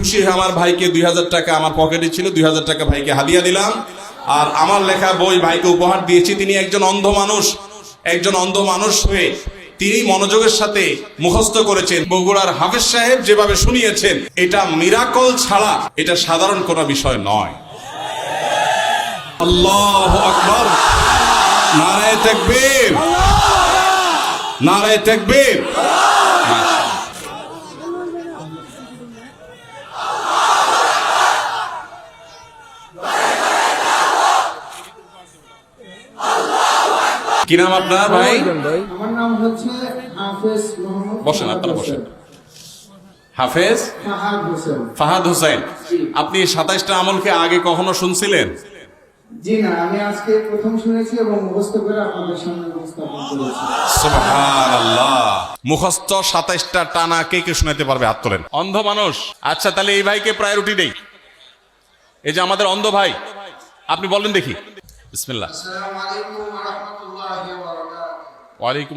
খুশি হয়ে আমার ভাইকে 2000 টাকা, আমার পকেটে ছিল 2000 টাকা ভাইকে হাদিয়া দিলাম। আর আমার লেখা বই ভাইকে উপহার দিয়েছি। তিনি একজন অন্ধ মানুষ হয়ে তিনি মনোযোগের সাথে মুখস্থ করেছেন। বগুড়ার হাফেজ সাহেব যেভাবে শুনিয়েছেন, এটা মিরাকল ছাড়া এটা সাধারণ কোনো বিষয় নয়। আল্লাহু আকবার, নারায়ে তাকবীর, নারায়ে তাকবীর। কি নাম আপনার ভাই? আমার নাম হচ্ছে হাফেজ মোহাম্মদ। বসেন, আপনারা বসেন। হাফেজ ফাহাদ হোসেন। ফাহাদ হোসেন, আপনি 27টা আমলকে আগে কখনো শুনছিলেন? জি না, আমি আজকে প্রথম শুনেছি এবং মুখস্থ করে আপনাদের সামনে উপস্থাপন করেছি। সুবহানাল্লাহ। মুখস্থ 27টা টানা কে কে শোনাতে পারবে? হাত তোলেন। অন্ধ মানুষ, আচ্ছা তাহলে এই ভাইকে প্রায়োরিটি দেই। এই যে আমাদের অন্ধ ভাই, আপনি বলেন দেখি। বিসমিল্লাহ। আসসালামু আলাইকুম ওয়া রাহমাতুল্লাহি ওয়া বারাকাতুহু। ওয়ালাইকুম